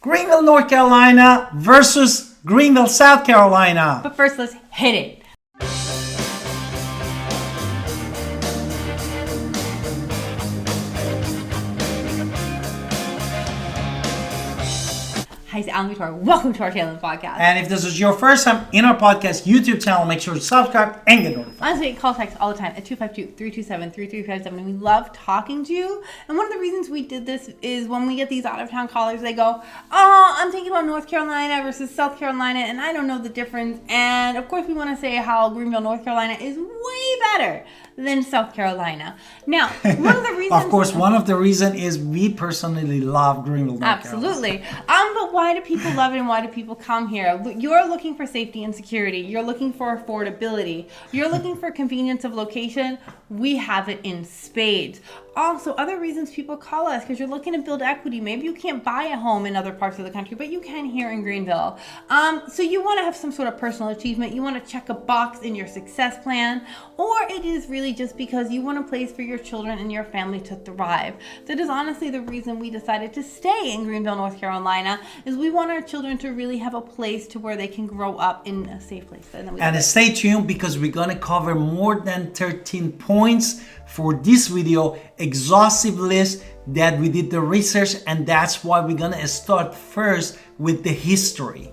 Greenville, North Carolina versus Greenville, South Carolina. But first, let's hit it. Hi, it's Alan Victoria. Welcome to our channel podcast. And if this is your first time in our podcast YouTube channel, make sure to subscribe and get notified. Honestly, call text all the time at 252-327-3357. And we love talking to you. And one of the reasons we did this is when we get these out-of-town callers, they go, oh, I'm thinking about North Carolina versus South Carolina, and I don't know the difference. And of course, we want to say how Greenville, North Carolina is way better than South Carolina. Now, one of the reasons... Of course, one of the reasons is we personally love Greenville, North Carolina. Absolutely. But why do people love it and why do people come here? You're looking for safety and security. You're looking for affordability. You're looking for convenience of location. We have it in spades. Also, other reasons people call us, because you're looking to build equity. Maybe you can't buy a home in other parts of the country, but you can here in Greenville. So you want to have some sort of personal achievement. You want to check a box in your success plan, or it is really just because you want a place for your children and your family to thrive. That is honestly the reason we decided to stay in Greenville, North Carolina, is we want our children to really have a place to where they can grow up in a safe place. And stay tuned, because we're going to cover more than 13 points for this video, exhaustive list that we did the research, and that's why we're going to start first with the history.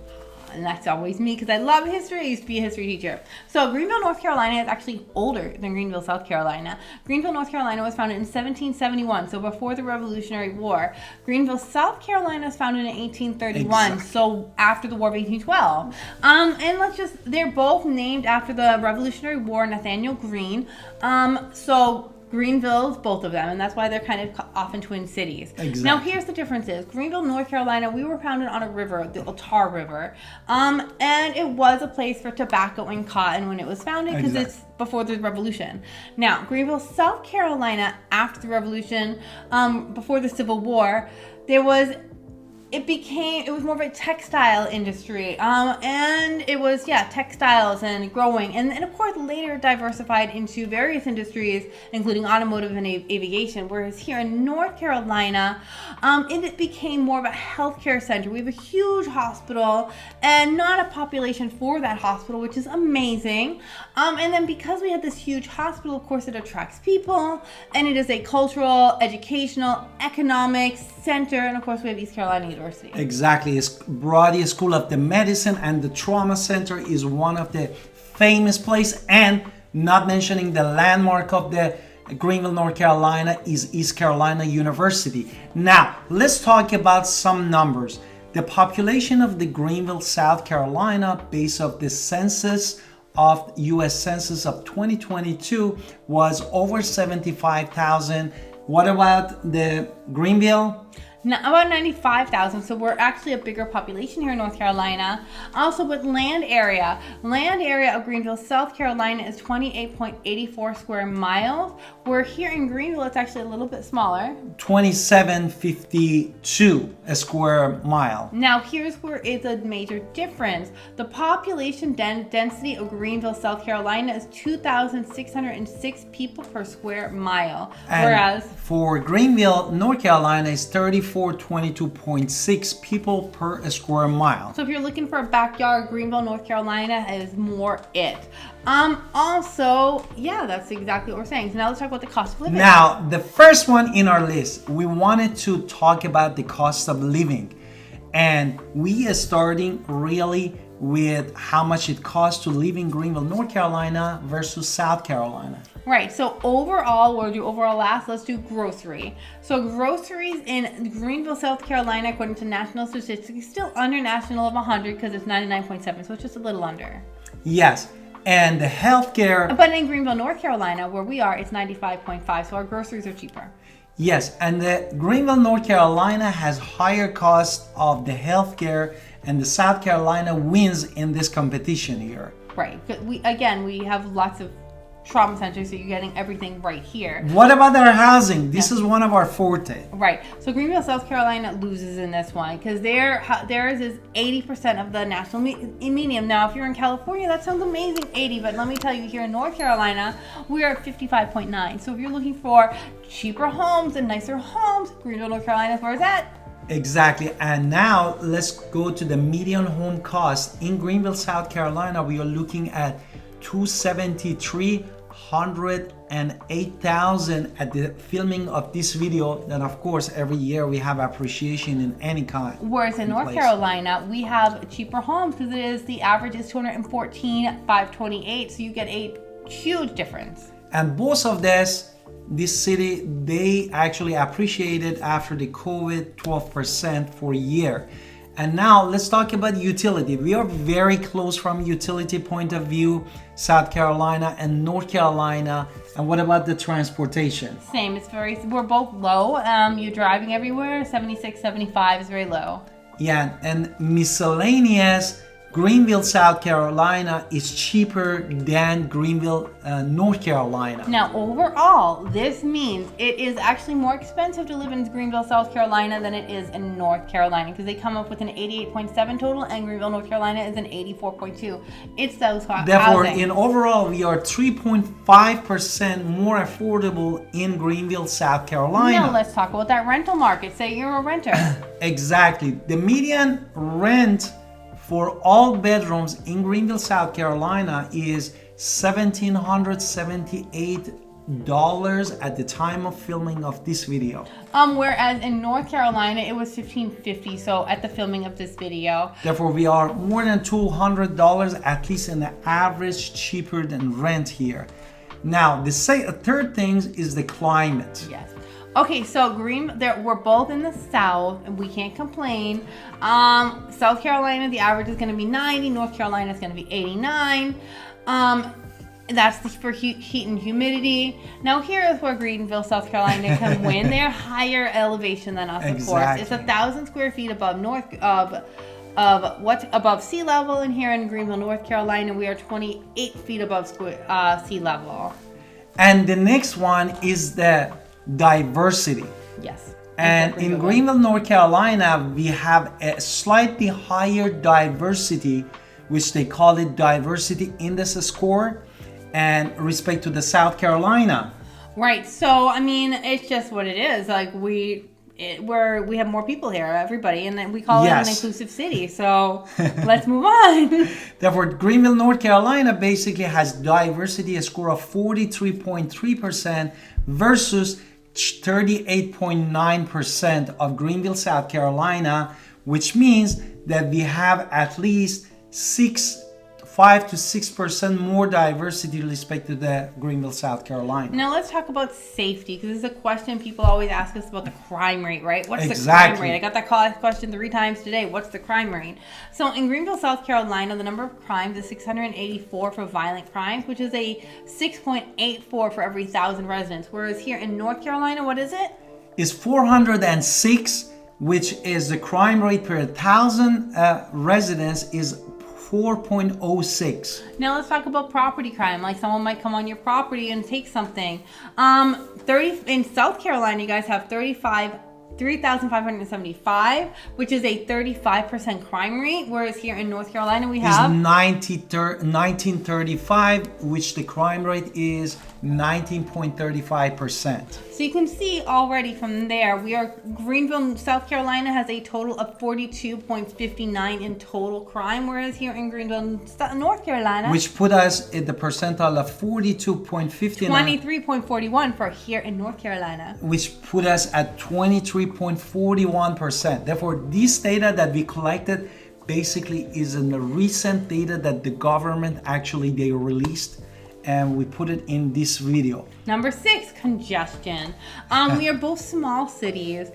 And that's always me, because I love history. I used to be a history teacher. So Greenville, North Carolina is actually older than Greenville, South Carolina. Greenville, North Carolina was founded in 1771, so before the Revolutionary War. Greenville, South Carolina was founded in 1831, exactly. So after the War of 1812. And they're both named after the Revolutionary War, Nathaniel Greene. So Greenville's both of them, and that's why they're kind of often twin cities. Exactly. Now, here's the differences. Greenville, North Carolina, we were founded on a river, the Tar River, and it was a place for tobacco and cotton when it was founded, because it's before the Revolution. Now, Greenville, South Carolina, after the Revolution, before the Civil War, it was more of a textile industry, and it was, textiles and growing, and of course later diversified into various industries, including automotive and aviation, whereas here in North Carolina, it became more of a healthcare center. We have a huge hospital and not a population for that hospital, which is amazing, and then because we have this huge hospital, of course it attracts people, and it is a cultural, educational, economics center, and of course we have East Carolina University. Exactly. It's Brody School of the Medicine, and the Trauma Center is one of the famous places, and not mentioning the landmark of the Greenville, North Carolina is East Carolina University. Now, let's talk about some numbers. The population of the Greenville, South Carolina, based off the census of U.S. Census of 2022, was over 75,000. What about the Greenville? About 95,000, so we're actually a bigger population here in North Carolina. Also with land area of Greenville, South Carolina is 28.84 square miles. Where here in Greenville, it's actually a little bit smaller. 2752 a square mile. Now here's where it's a major difference. The population density of Greenville, South Carolina is 2,606 people per square mile. And whereas for Greenville, North Carolina is 3422.6 people per square mile. So if you're looking for a backyard, Greenville, North Carolina is more it. Also, that's exactly what we're saying. So now let's talk about the cost of living. Now, the first one in our list, we wanted to talk about the cost of living. And we are starting really with how much it costs to live in Greenville, North Carolina versus South Carolina. Right, so overall, we'll do overall last, let's do grocery. So groceries in Greenville, South Carolina, according to national statistics, still under national of 100 because it's 99.7, so it's just a little under. Yes, and the healthcare. But in Greenville, North Carolina, where we are, it's 95.5, so our groceries are cheaper. Yes, and the Greenville, North Carolina has higher cost of the healthcare, and the South Carolina wins in this competition here. Right, we have lots of trauma center, so you're getting everything right here. What about our housing? This is one of our forte. Right. So Greenville, South Carolina loses in this one because theirs is 80% of the national median. Now, if you're in California, that sounds amazing, 80. But let me tell you, here in North Carolina, we are at 55.9. So if you're looking for cheaper homes and nicer homes, Greenville, North Carolina is where it's at. Exactly. And now let's go to the median home cost. In Greenville, South Carolina, we are looking at $273,000 and $8,000 at the filming of this video. Then of course every year we have appreciation in any kind. Whereas in North Carolina we have cheaper homes because the average is $214,528, so you get a huge difference. And both of this city, they actually appreciated after the COVID 12% for a year. And now let's talk about utility. We are very close from utility point of view, South Carolina and North Carolina. And what about the transportation? Same, we're both low. You're driving everywhere, 76, 75 is very low. Yeah, and miscellaneous, Greenville, South Carolina is cheaper than Greenville, North Carolina. Now, overall, this means it is actually more expensive to live in Greenville, South Carolina than it is in North Carolina because they come up with an 88.7 total and Greenville, North Carolina is an 84.2. It's those Therefore, housing. in overall, we are 3.5% more affordable in Greenville, South Carolina. Now, let's talk about that rental market. Say you're a renter. Exactly. The median rent for all bedrooms in Greenville, South Carolina is $1,778 at the time of filming of this video. Whereas in North Carolina, it was $1,550, so at the filming of this video. Therefore, we are more than $200, at least in the average, cheaper than rent here. Now, the third thing is the climate. Yes. Okay, so we're both in the South, and we can't complain. South Carolina, the average is going to be 90. North Carolina is going to be 89. That's for heat and humidity. Now, here is where Greenville, South Carolina can win. They're higher elevation than us, of course. It's 1,000 square feet above above sea level, and here in Greenville, North Carolina, we are 28 feet above sea level. And the next one is the diversity. Yes. And in Greenville, North Carolina, we have a slightly higher diversity, which they call it diversity index score, and respect to the South Carolina. Right. So I mean, it's just what it is. Like we have more people here, everybody, and then we call it an inclusive city. So let's move on. Therefore, Greenville, North Carolina basically has diversity score of 43.3% versus 38.9% of Greenville, South Carolina, which means that we have at least 5 to 6% more diversity with respect to the Greenville, South Carolina. Now let's talk about safety, because this is a question people always ask us about the crime rate, right? What's the crime rate? I got that question 3 times today. What's the crime rate? So in Greenville, South Carolina, the number of crimes is 684 for violent crimes, which is a 6.84 for every 1,000 residents. Whereas here in North Carolina, what is it? It's 406, which is the crime rate per 1,000 residents is 4.06. Now let's talk about property crime. Like someone might come on your property and take something. In South Carolina, you guys have 3,575, which is a 35% crime rate, whereas here in North Carolina we have 1935, which the crime rate is 19.35%. So you can see already from there, Greenville, South Carolina has a total of 42.59 in total crime, whereas here in Greenville, North Carolina, which put us at the percentile of 42.59. 23.41 for here in North Carolina, which put us at 23.41%. Therefore, this data that we collected basically is in the recent data that the government they released, and we put it in this video. Number 6, congestion. We are both small cities.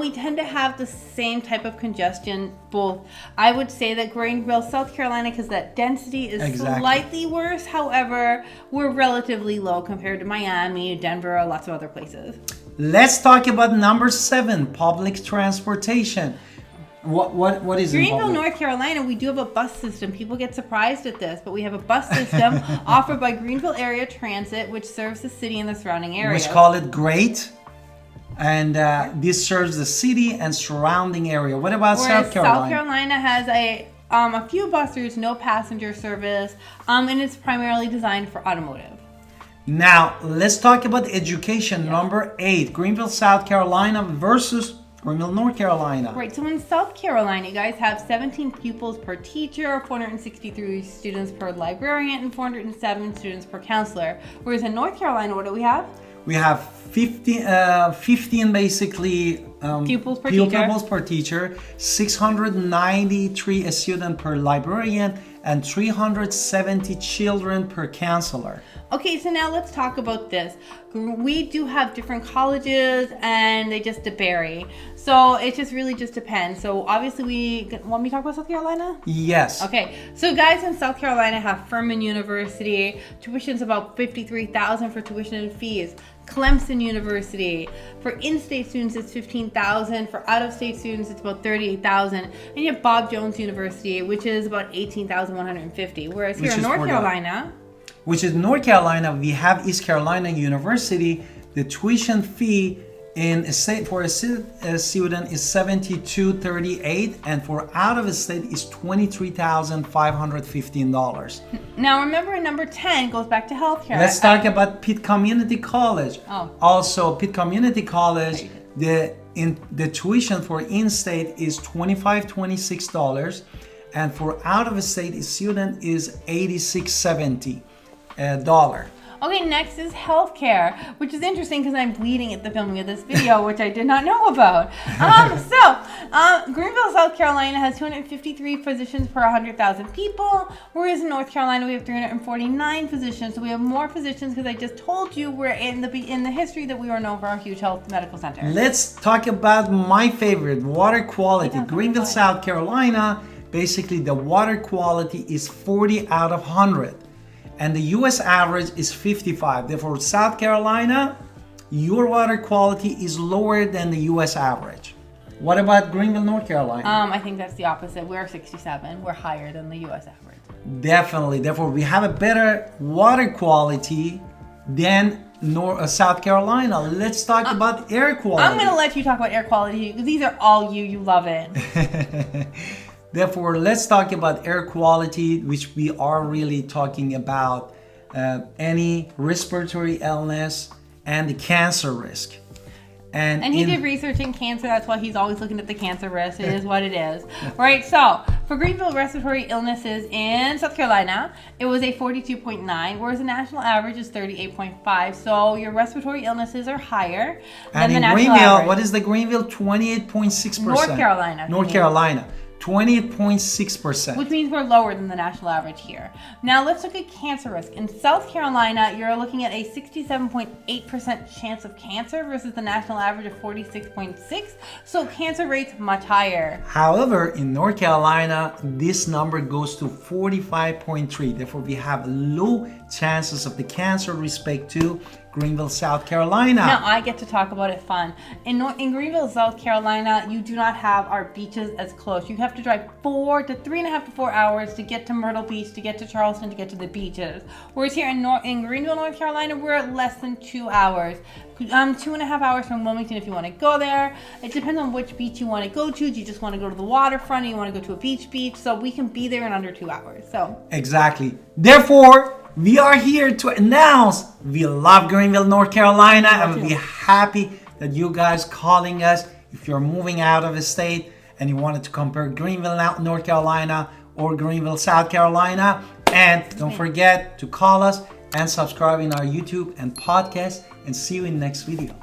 We tend to have the same type of congestion. Both, I would say that Greenville, South Carolina, because that density is slightly worse. However, we're relatively low compared to Miami, Denver, or lots of other places. Let's talk about number 7, public transportation. What is Greenville, North Carolina, we do have a bus system. People get surprised at this, but we have a bus system offered by Greenville Area Transit, which serves the city and the surrounding areas. Which call it GREAT, and this serves the city and surrounding area. What about South Carolina? South Carolina has a few bus routes, no passenger service, and it's primarily designed for automotive. Now, let's talk about education. Number 8, Greenville, South Carolina versus Greenville, North Carolina. Right, so in South Carolina, you guys have 17 pupils per teacher, 463 students per librarian, and 407 students per counselor. Whereas in North Carolina, what do we have? We have 15 basically pupils per teacher, 693 students per librarian, and 370 children per counselor. Okay, so now let's talk about this. We do have different colleges and they just vary. So it just really just depends. So obviously want me to talk about South Carolina? Yes. Okay, so guys in South Carolina have Furman University. Tuition's about $53,000 for tuition and fees. Clemson University. For in-state students, it's $15,000. For out-of-state students, it's about $38,000. And you have Bob Jones University, which is about $18,150. Whereas here in North Carolina, we have East Carolina University. The tuition fee for a student is $72.38, and for out of state is $23,515. Now remember, number 10 goes back to healthcare. Let's talk about Pitt Community College. Also, Pitt Community College, the tuition for in-state is $26, and for out of state student is $86.70. Okay, next is healthcare, which is interesting because I'm bleeding at the filming of this video, which I did not know about. Greenville, South Carolina has 253 physicians per 100,000 people, whereas in North Carolina we have 349 physicians. So we have more physicians because I just told you we're in the history that we are known for our huge health medical center. Let's talk about my favorite, water quality. Greenville, South Carolina, basically the water quality is 40 out of 100. And the US average is 55. Therefore, South Carolina, your water quality is lower than the US average. What about Greenville, North Carolina? I think that's the opposite. We're 67. We're higher than the US average. Definitely. Therefore, we have a better water quality than South Carolina. Let's talk about air quality. I'm going to let you talk about air quality because these are all you love it. Therefore, let's talk about air quality, which we are really talking about any respiratory illness and the cancer risk. And he did research in cancer. That's why he's always looking at the cancer risk. It is what it is. Right, so for Greenville respiratory illnesses in South Carolina, it was a 42.9, whereas the national average is 38.5. So your respiratory illnesses are higher than the national Greenville, average. what is the Greenville? 28.6%. North Carolina. North Carolina. 28.6%. Which means we're lower than the national average here. Now let's look at cancer risk. In South Carolina, you're looking at a 67.8% chance of cancer versus the national average of 46.6. So cancer rate's much higher. However, in North Carolina, this number goes to 45.3. Therefore, we have low chances of the cancer respect to Greenville, South Carolina. Now I get to talk about it fun. In Greenville, South Carolina, you do not have our beaches as close. You have to drive 3.5 to 4 hours to get to Myrtle Beach, to get to Charleston, to get to the beaches. Whereas here in Greenville, North Carolina, we're at less than 2 hours. 2.5 hours from Wilmington if you want to go there. It depends on which beach you want to go to. Do you just want to go to the waterfront or you want to go to a beach? So we can be there in under 2 hours. So exactly. Therefore, we are here to announce we love Greenville, North Carolina, and we'll be happy that you guys calling us if you're moving out of the state and you wanted to compare Greenville, North Carolina or Greenville, South Carolina. And don't forget to call us and subscribe in our YouTube and podcast, and see you in the next video.